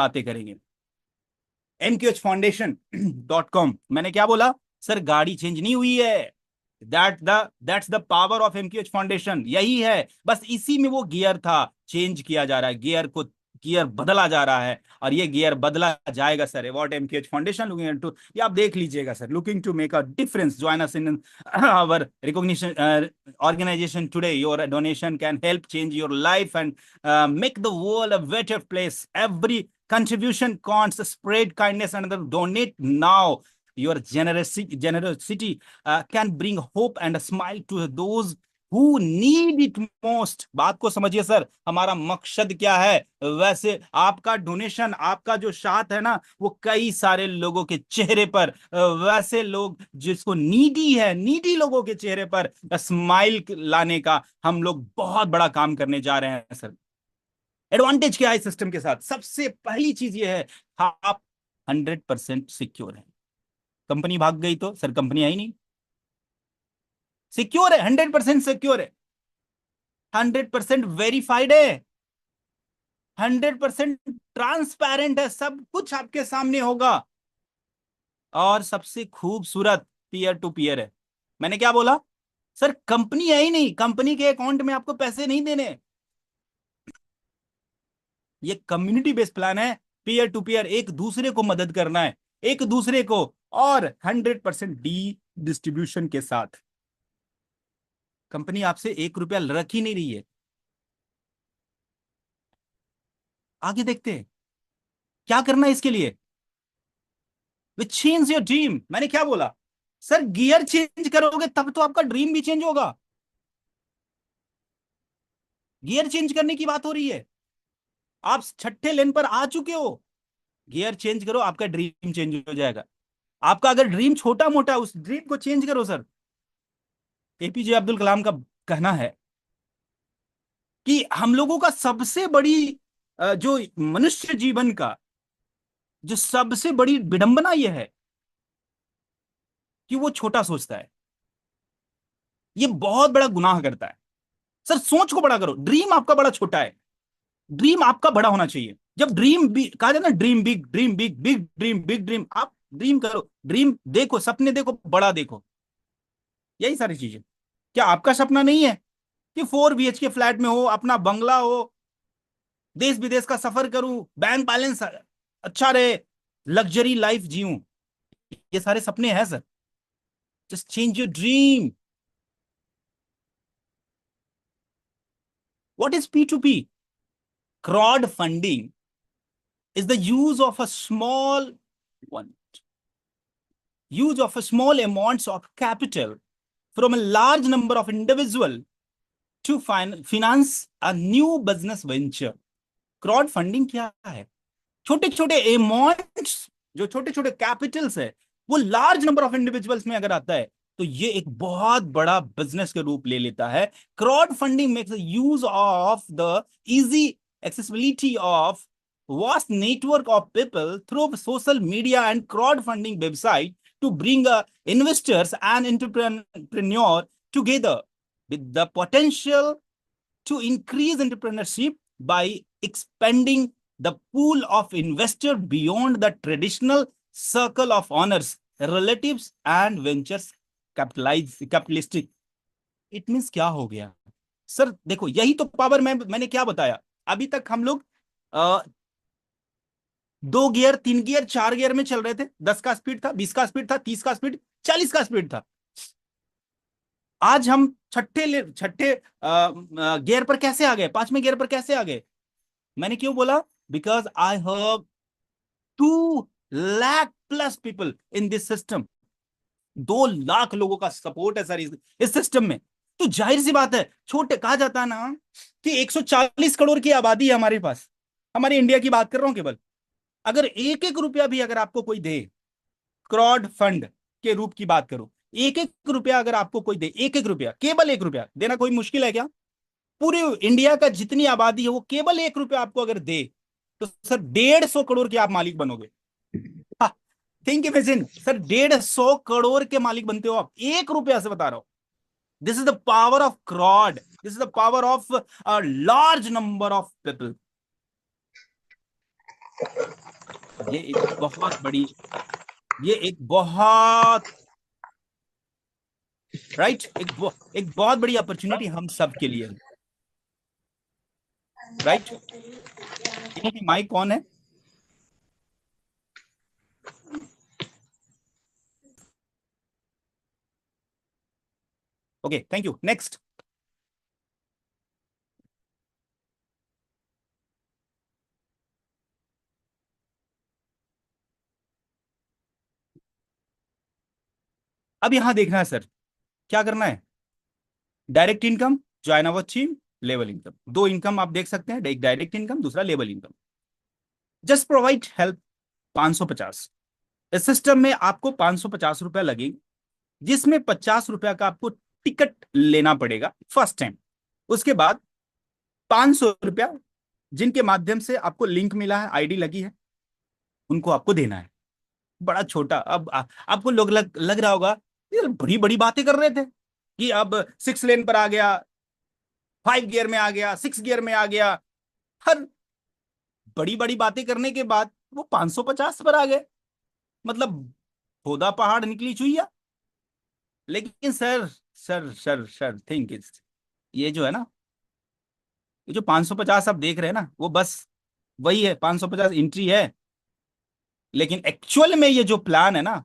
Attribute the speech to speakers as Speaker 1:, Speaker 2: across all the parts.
Speaker 1: बातें करेंगे। mqhfoundation.com, मैंने क्या बोला सर? गाड़ी चेंज नहीं हुई है। That's the power of MQH foundation, यही है। बस इसी में वो गियर था, चेंज किया जा रहा है, गियर बदला जा रहा है, और ये गियर बदला जाएगा sir. What MKH foundation looking into, ये आप देख लीजिएगा sir. Looking to make a difference, join us in our recognition organization today. Your donation can help change your life and make the world a better place. Every contribution counts. Spread kindness and donate now. Your generosity can bring hope and a smile to those who need it most. बात को समझिए sir, हमारा मकसद क्या है। वैसे आपका donation, आपका जो साथ है ना, वो कई सारे लोगों के चेहरे पर, वैसे लोग जिसको नीडी है, नीडी लोगों के चेहरे पर स्माइल लाने का हम लोग बहुत बड़ा काम करने जा रहे हैं सर। एडवांटेज क्या है सिस्टम के साथ? सबसे पहली चीज ये है, आप 100% सिक्योर है। कंपनी भाग गई तो सर कंपनी आई नहीं, सिक्योर है, 100% सिक्योर है, 100% वेरीफाइड है, 100% ट्रांसपेरेंट है, सब कुछ आपके सामने होगा। और सबसे खूबसूरत पीयर टू पीयर है। मैंने क्या बोला सर? कंपनी है ही नहीं, कंपनी के अकाउंट में आपको पैसे नहीं देने। ये कम्युनिटी बेस्ड प्लान है, पीयर टू पीयर, एक दूसरे को मदद करना है, एक दूसरे को, और 100% डी डिस्ट्रीब्यूशन के साथ। कंपनी आपसे 1 रुपया रख ही नहीं रही है। आगे देखते हैं क्या करना है इसके लिए। Which change your dream. मैंने क्या बोला सर? गियर चेंज करोगे तब तो आपका ड्रीम भी चेंज होगा। गियर चेंज करने की बात हो रही है। आप छठे लेन पर आ चुके हो, गियर चेंज करो, आपका ड्रीम चेंज हो जाएगा। आपका अगर ड्रीम छोटा मोटा है, उस ड्रीम को चेंज करो सर। एपीजे अब्दुल कलाम का कहना है कि हम लोगों का सबसे बड़ी जो मनुष्य जीवन का जो सबसे बड़ी विडंबना यह है कि वो छोटा सोचता है। ये बहुत बड़ा गुनाह करता है सर। सोच को बड़ा करो। ड्रीम आपका बड़ा छोटा है, ड्रीम आपका बड़ा होना चाहिए। जब ड्रीम कहा जाए ना, dream big, dream big, big dream, big dream. आप ड्रीम करो, ड्रीम देखो, सपने देखो, बड़ा देखो, यही सारी चीजें। क्या आपका सपना नहीं है कि 4 BHK फ्लैट में हो, अपना बंगला हो, देश विदेश का सफर करूं, बैंक बैलेंस अच्छा रहे, लग्जरी लाइफ जीऊं? ये सारे सपने हैं sir. Just change your dream. What is P2P? crowd funding is the one use of a small amounts of capital from a large number of individuals to finance a new business venture. crowd funding क्या है? छोटे छोटे amounts, जो छोटे छोटे Capitals है, वो large number of individuals में अगर आता है तो ये एक बहुत बड़ा बिजनेस के रूप ले लेता है। Crowd funding makes use of the easy accessibility of vast network of people through social media and crowdfunding website to bring investors and entrepreneur together with the potential to increase entrepreneurship by expanding the pool of investor beyond the traditional circle of owners, relatives and ventures capitalistic. It means क्या हो गया sir? देखो, यही तो power मैंने क्या बताया। अभी तक हम लोग 2 गियर, 3 गियर, 4 गियर में चल रहे थे। 10 का स्पीड था, 20 का स्पीड था, 30 का स्पीड, 40 का स्पीड था। आज हम छठे गियर पर कैसे आ गए? 5वें गियर पर कैसे आ गए? मैंने क्यों बोला? Because I have 2 lakh+ people in this system. 2 lakh लोगों का सपोर्ट है सर इस सिस्टम में। तो जाहिर सी बात है, छोटे कहा जाता है ना कि 140 करोड़ की आबादी है हमारे पास, हमारे इंडिया की बात कर रहा हूं केवल। अगर 1-1 रुपया भी अगर आपको कोई दे, क्राउड फंड के रूप की बात करो, 1-1 रुपया अगर आपको कोई दे, 1-1 रुपया, केवल 1 रुपया देना कोई मुश्किल है क्या? पूरे इंडिया का जितनी आबादी है वो केवल 1 रुपया आपको अगर दे, तो सर 150 करोड़ के आप मालिक बनोगे। थिंक इमेजिन सर, 150 करोड़ के मालिक बनते हो आप 1 रुपया से, बता रहा हूं। This is the power of crowd, this is the power of a large number of people. ये एक बहुत बड़ी, ये एक बहुत राइट, एक बहुत बड़ी अपॉर्चुनिटी हम सब के लिए, राइट। माइक कौन है? Okay, thank you. नेक्स्ट, अब यहां देखना है सर, क्या करना है? Direct income, join our team, level income. दो इनकम आप देख सकते हैं, एक डायरेक्ट इनकम, दूसरा level income. Just provide help 550। इस सिस्टम में आपको 550 रुपया लगेंगे, जिसमें 50 रुपया का आपको टिकट लेना पड़ेगा फर्स्ट टाइम। उसके बाद 500 रुपया जिनके माध्यम से आपको लिंक मिला है, आईडी लगी है, उनको आपको देना है। बड़ा छोटा। अब आपको लोग लग रहा होगा ये बड़ी बड़ी बातें कर रहे थे कि अब 6 लेन पर आ गया, 5 गियर में आ गया, 6 गियर में आ गया। हर बड़ी बड़ी बातें करने के बाद वो 550 पर आ गए, मतलब खोदा पहाड़ निकली चुईया। लेकिन sir sir sir sir think is, ये जो है ना, ये जो 550 आप देख रहे हैं ना, वो बस वही है, 550 एंट्री है। लेकिन एक्चुअल में ये जो प्लान है ना,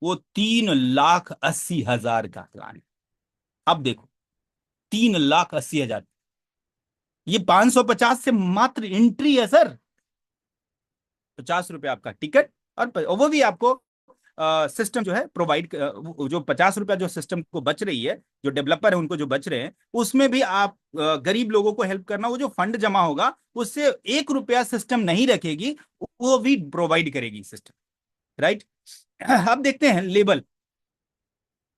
Speaker 1: वो 3,80,000 का प्लान है। अब देखो, 3,80,000, ये 550 से मात्र एंट्री है सर। 50 रुपये आपका टिकट, और वो भी आपको सिस्टम जो है प्रोवाइड, जो 50 रुपया जो सिस्टम को बच रही है, जो डेवलपर है उनको जो बच रहे हैं, उसमें भी आप गरीब लोगों को हेल्प करना। वो जो फंड जमा होगा उससे 1 रुपया सिस्टम नहीं रखेगी, वो भी प्रोवाइड करेगी सिस्टम, राइट। अब देखते हैं लेबल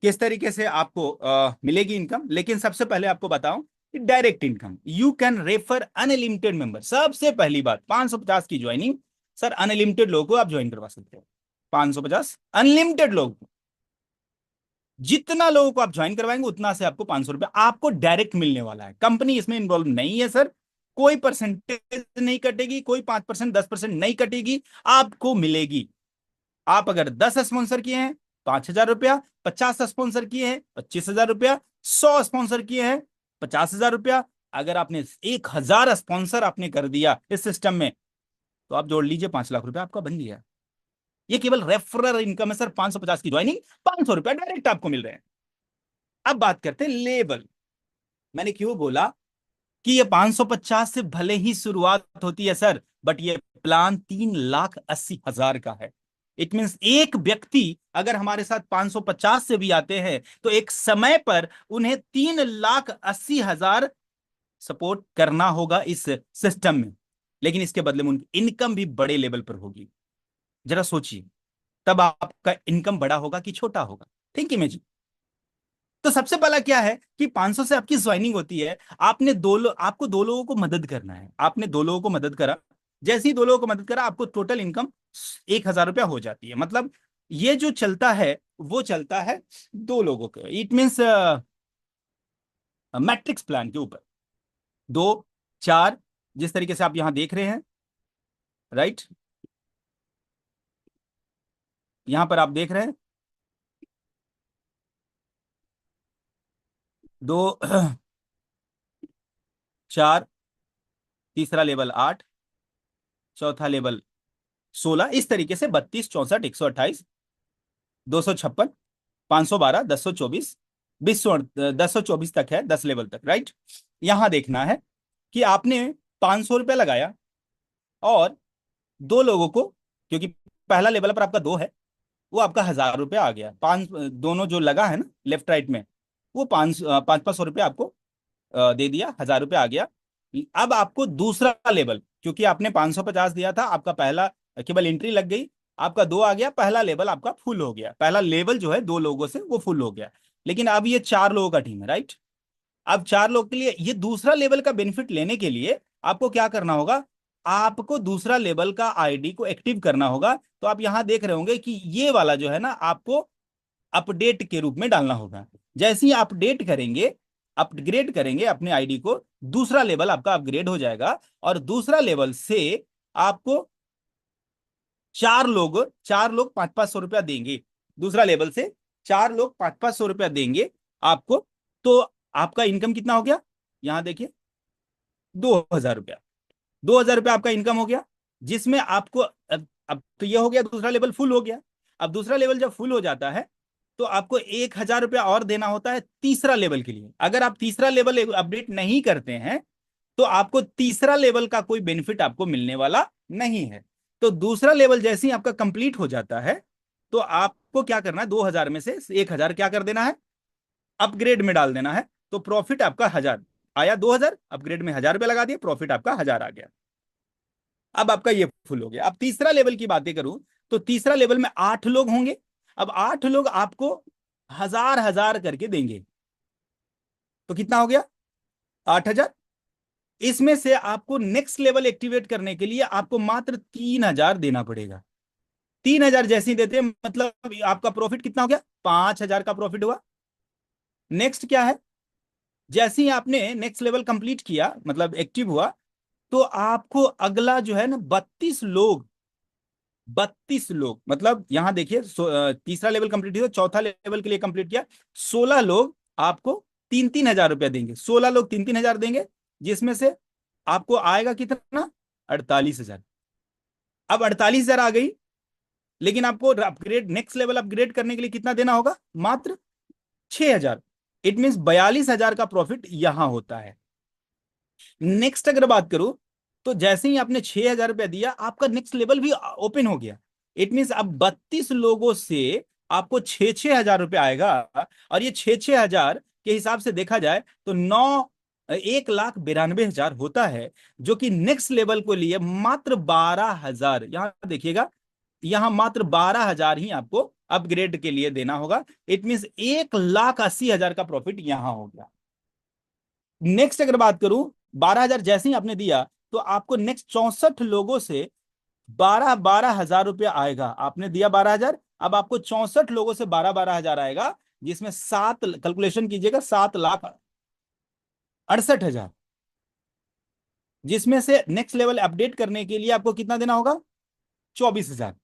Speaker 1: किस तरीके से आपको मिलेगी इनकम। लेकिन सबसे पहले आपको बताऊं, direct income, you can refer unlimited member. सबसे पहली बात, 550 की ज्वाइनिंग, सर अनलिमिटेड लोगों को आप ज्वाइन करवा सकते हो। 550 अनलिमिटेड लोग, जितना लोगों को आप ज्वाइन करवाएंगे उतना से आपको 500 रुपया आपको डायरेक्ट मिलने वाला है। कंपनी इसमें इन्वॉल्व नहीं है सर, कोई परसेंटेज नहीं कटेगी, कोई 5%, 10% नहीं कटेगी, आपको मिलेगी। आप अगर 10 स्पॉन्सर किए हैं, 5,000 रुपया, 50 स्पॉन्सर किए हैं, 25,000 रुपया, 100 स्पॉन्सर किए हैं, 50,000 रुपया। अगर आपने 1,000 स्पॉन्सर आपने कर दिया इस सिस्टम में, तो आप जोड़ लीजिए 5 लाख रुपया आपका बन गया। ये केवल रेफरल इनकम है सर। 550 की ज्वाइनिंग, 500 रुपया डायरेक्ट आपको मिल रहे हैं। अब बात करते हैं लेबल। मैंने क्यों बोला कि ये 550 से भले ही शुरुआत होती है सर, बट ये प्लान 3,80,000 का है। इट मीन्स एक व्यक्ति अगर हमारे साथ 550 से भी आते हैं, तो एक समय पर उन्हें 3,80,000 सपोर्ट करना होगा इस सिस्टम में। लेकिन इसके बदले में उनकी इनकम भी बड़े लेवल पर होगी। जरा सोचिए, तब आपका इनकम बड़ा होगा कि छोटा होगा? Think imagine. तो सबसे पहला क्या है कि 500 से आपकी ज्वाइनिंग होती है, आपने आपको दो लोगों को मदद करना है। आपने दो लोगों को मदद करा, जैसे ही दो लोगों को मदद करा, आपको टोटल इनकम 1,000 रुपया हो जाती है। मतलब ये जो चलता है वो चलता है दो लोगों के, इट मीन्स मैट्रिक्स प्लान के ऊपर। 2, 4, जिस तरीके से आप यहां देख रहे हैं, राइट, यहां पर आप देख रहे हैं, 2, 4, तीसरा लेवल 8, चौथा लेवल 16, इस तरीके से 32, 64, 128, 256, 512, 1024, 1024 तक है, 10 लेवल तक, राइट। यहां देखना है कि आपने 500 रुपया लगाया और दो लोगों को, क्योंकि पहला लेवल पर आपका 2 है, वो आपका 1,000 रुपया आ गया। पांच दोनों जो लगा है ना लेफ्ट राइट में, वो 500 रुपया आपको दे दिया, 1,000 रुपया आ गया। अब आपको दूसरा लेवल, क्योंकि आपने 550 दिया था, आपका पहला केवल एंट्री लग गई, आपका 2 आ गया, पहला लेवल आपका फुल हो गया। पहला लेवल जो है 2 लोगों से वो फुल हो गया। लेकिन अब ये 4 लोगों का टीम है, राइट। अब 4 लोग के लिए ये दूसरा लेवल का बेनिफिट लेने के लिए आपको क्या करना होगा? आपको दूसरा लेवल का आईडी को एक्टिव करना होगा। तो आप यहां देख रहे होंगे कि ये वाला जो है ना, आपको अपडेट के रूप में डालना होगा। जैसे ही अपडेट करेंगे, अपग्रेड करेंगे अपने आईडी को, दूसरा लेवल आपका अपग्रेड हो जाएगा, और दूसरा लेवल से आपको चार लोग 500-500 रुपया देंगे दूसरा लेवल से, 4 लोग 500-500 रुपया देंगे आपको, तो आपका इनकम कितना हो गया, यहां देखिए 2,000 रुपया। 2,000 रुपया आपका इनकम हो गया, जिसमें आपको अब तो ये हो गया, दूसरा लेवल फुल हो गया। अब दूसरा लेवल जब फुल हो जाता है तो आपको 1,000 रुपया और देना होता है तीसरा लेवल के लिए। अगर आप तीसरा लेवल अपडेट नहीं करते हैं तो आपको तीसरा लेवल का कोई बेनिफिट आपको मिलने वाला नहीं है। तो दूसरा लेवल जैसे ही आपका कंप्लीट हो जाता है तो आपको क्या करना है, 2,000 में से 1,000 क्या कर देना है, अपग्रेड में डाल देना है। तो प्रॉफिट आपका 1,000 आया, 2,000 अपग्रेड में 1,000 रुपया लगा दिया, प्रॉफिट आपका 1,000 आ गया। अब आपका ये फुल हो गया। अब तीसरा लेवल की बातें करूं तो तीसरा लेवल में 8 लोग होंगे। अब 8 लोग आपको 1,000 करके देंगे, तो कितना हो गया, 8,000। इसमें से आपको नेक्स्ट लेवल एक्टिवेट करने के लिए आपको मात्र 3,000 देना पड़ेगा। 3,000 जैसे ही देते हैं मतलब आपका प्रॉफिट कितना हो गया, 5,000 का प्रॉफिट हुआ। नेक्स्ट क्या है, जैसे ही आपने नेक्स्ट लेवल कंप्लीट किया मतलब एक्टिव हुआ, तो आपको अगला जो है ना 32 लोग मतलब यहां देखिए तीसरा लेवल कंप्लीट हुआ, चौथा लेवल के लिए कंप्लीट किया, 16 लोग आपको 3,000-3,000 रुपया देंगे। 16 लोग 3,000-3,000 देंगे, जिसमें से आपको आएगा कितना, 48,000। अब 48,000 आ गई, लेकिन आपको अपग्रेड नेक्स्ट लेवल अपग्रेड करने के लिए कितना देना होगा, मात्र 6,000। इट मीन 42,000 का प्रॉफिट यहां होता है। नेक्स्ट अगर बात करूं तो जैसे ही आपने 6,000 रुपया दिया आपका नेक्स्ट लेवल भी ओपन हो गया। इट मीन अब 32 लोगों से आपको 6,000 रुपया आएगा। और ये 6,000 के हिसाब से देखा जाए तो 1,92,000 होता है, जो कि नेक्स्ट लेवल को लिए मात्र 12,000, यहां देखिएगा, यहां मात्र 12,000 ही आपको अपग्रेड के लिए देना होगा। इट मीन 1,80,000 का प्रॉफिट यहां हो गया। नेक्स्ट अगर बात करूं, 12,000 जैसे ही आपने दिया तो आपको नेक्स्ट 64 लोगों से 12,000 रुपया आएगा। आपने दिया 12,000, अब आपको 64 लोगों से 12,000 आएगा, जिसमें 7 कैलकुलेशन कीजिएगा, 7,68,000, जिसमें से नेक्स्ट लेवल अपडेट करने के लिए आपको कितना देना होगा, 24,000।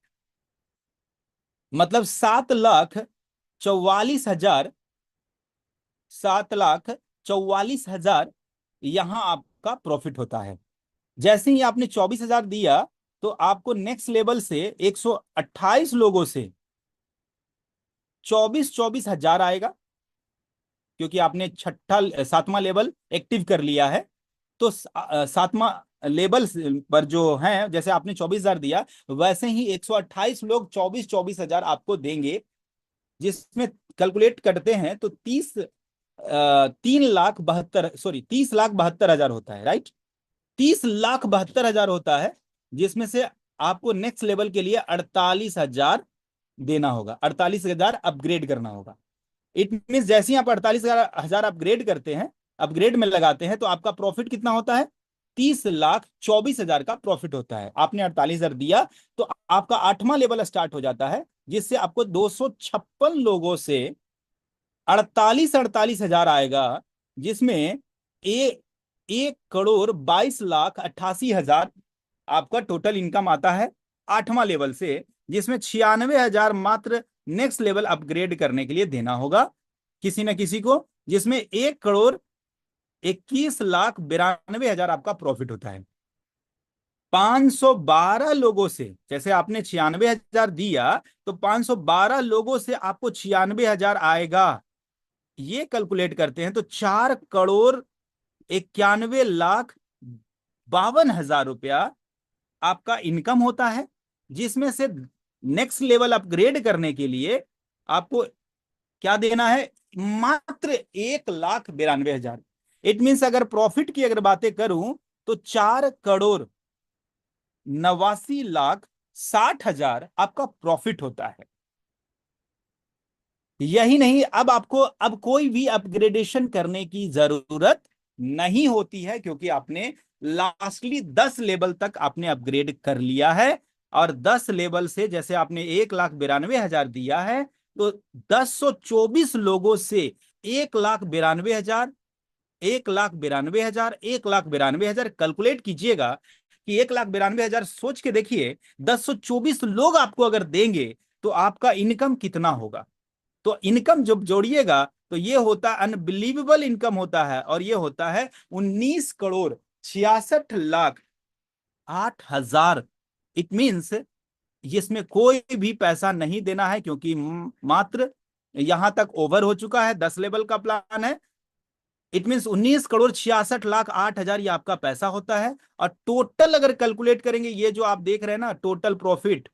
Speaker 1: मतलब 7,44,000, 7,44,000 यहां आपका प्रॉफिट होता है। जैसे ही आपने 24,000 दिया तो आपको नेक्स्ट लेवल से 128 लोगों से 24,000 आएगा, क्योंकि आपने सातवां लेवल एक्टिव कर लिया है। तो सातवां लेवल पर जो है, जैसे आपने 24,000 दिया वैसे ही 128 लोग 24,000 आपको देंगे, जिसमें कैलकुलेट करते हैं तो 30,72,000 होता है, राइट। 30,72,000 होता है, जिसमें से आपको नेक्स्ट लेवल के लिए 48,000 देना होगा, 48,000 अपग्रेड करना होगा। इट मीन जैसे ही आप 48,000 अपग्रेड करते हैं, अपग्रेड में लगाते हैं, तो आपका प्रॉफिट कितना होता है, 30,24,000 का प्रॉफिट होता है। आपने 48,000 दिया तो आपका 8वां लेवल स्टार्ट हो जाता है, जिससे आपको 256 लोगों से 48,000 आएगा, जिसमें 1,22,88,000 आपका टोटल इनकम आता है 8वां लेवल से, जिसमें 96,000 मात्र नेक्स्ट लेवल अपग्रेड करने के लिए देना होगा किसी न किसी को, जिसमें 1,21,92,000 आपका प्रॉफिट होता है। 512 लोगों से, जैसे आपने 96,000 दिया तो 512 लोगों से आपको 96,000 आएगा। ये कैलकुलेट करते हैं तो 4,91,52,000 रुपया आपका इनकम होता है, जिसमें से नेक्स्ट लेवल अपग्रेड करने के लिए आपको क्या देना है, मात्र 1,92,000। इट मीन्स अगर प्रॉफिट की अगर बातें करूं तो 4,89,60,000 आपका प्रॉफिट होता है। यही नहीं, अब आपको अब कोई भी अपग्रेडेशन करने की जरूरत नहीं होती है, क्योंकि आपने लास्टली 10 लेवल तक आपने अपग्रेड कर लिया है। और 10 लेवल से जैसे आपने 1,92,000 दिया है, तो 10,124 लोगों से 1,92,000, 1,92,000, 1,92,000 कैलकुलेट कीजिएगा कि 1,92,000 सोच के देखिए, 1024 लोग आपको अगर देंगे तो आपका इनकम कितना होगा। तो इनकम जब जोड़िएगा तो ये होता है अनबिलीवेबल इनकम होता है, और ये होता है 19,66,08,000। इट मीन्स इसमें कोई भी पैसा नहीं देना है, क्योंकि मात्र यहां तक ओवर हो चुका है, 10 लेवल का प्लान है। इट मीन्स 19,66,08,000 ये आपका पैसा होता है। और टोटल अगर कैलकुलेट करेंगे, ये जो आप देख रहे हैं ना टोटल प्रॉफिट,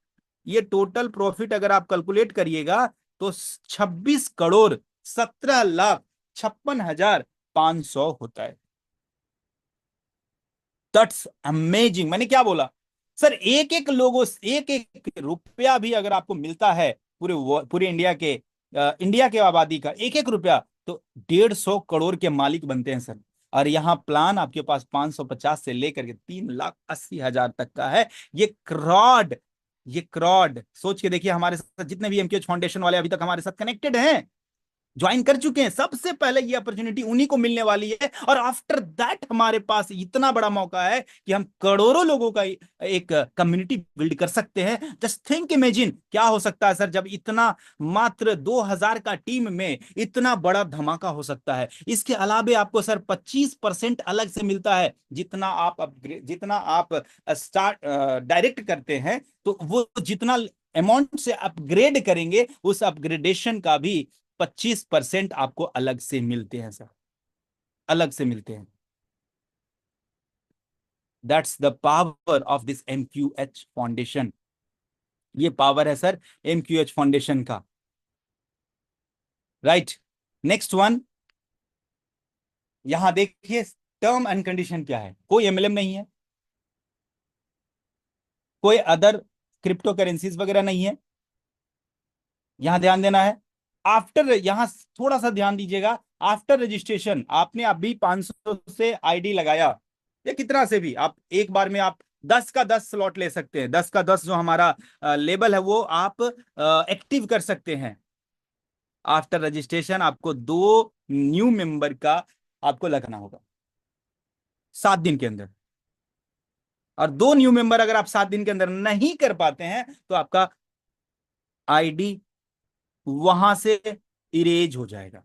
Speaker 1: ये टोटल प्रॉफिट अगर आप कैलकुलेट करिएगा तो 26,17,56,500 होता है। That's amazing. मैंने क्या बोला सर, एक एक लोगों, एक एक रुपया भी अगर आपको मिलता है पूरे पूरे इंडिया के आबादी का एक एक रुपया, तो 150 करोड़ के मालिक बनते हैं सर। और यहाँ प्लान आपके पास 550 से लेकर के 3,80,000 तक का है। ये क्रॉड सोच के देखिए, हमारे साथ जितने भी एमकेएच फाउंडेशन वाले अभी तक हमारे साथ कनेक्टेड हैं, ज्वाइन कर चुके हैं, सबसे पहले ये अपॉर्चुनिटी उन्हीं को मिलने वाली है। और आफ्टर दैट हमारे पास इतना बड़ा मौका है कि हम करोड़ों लोगों का एक कम्युनिटी बिल्ड कर सकते हैं। जस्ट थिंक, इमेजिन क्या हो सकता है सर, जब इतना मात्र 2,000 का टीम में इतना बड़ा धमाका हो सकता है। इसके अलावे आपको सर 25% अलग से मिलता है, जितना आप स्टार्ट डायरेक्ट करते हैं, तो वो जितना अमाउंट से अपग्रेड करेंगे उस अपग्रेडेशन का भी 25% आपको अलग से मिलते हैं सर, अलग से मिलते हैं। That's the power of this MQH foundation. ये पावर है सर एमक्यूएच फाउंडेशन का। राइट, नेक्स्ट वन, यहां देखिए टर्म एंड कंडीशन क्या है। कोई एमएलएम नहीं है, कोई अदर क्रिप्टो करेंसीज वगैरह नहीं है। यहां ध्यान देना है, आफ्टर, यहां थोड़ा सा ध्यान दीजिएगा, आफ्टर रजिस्ट्रेशन आपने अभी 500 से आईडी लगाया, या कितना से भी आप एक बार में आप 10 का 10 स्लॉट ले सकते हैं। 10 का 10 जो हमारा लेबल है वो आप एक्टिव कर सकते हैं। आफ्टर रजिस्ट्रेशन आपको 2 न्यू मेंबर का आपको लगना होगा 7 दिन के अंदर। और 2 न्यू मेंबर अगर आप 7 दिन के अंदर नहीं कर पाते हैं तो आपका आईडी वहां से इरेज हो जाएगा,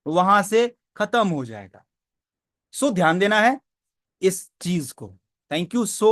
Speaker 1: वहां से खत्म हो जाएगा। सो ध्यान देना है इस चीज को। Thank you so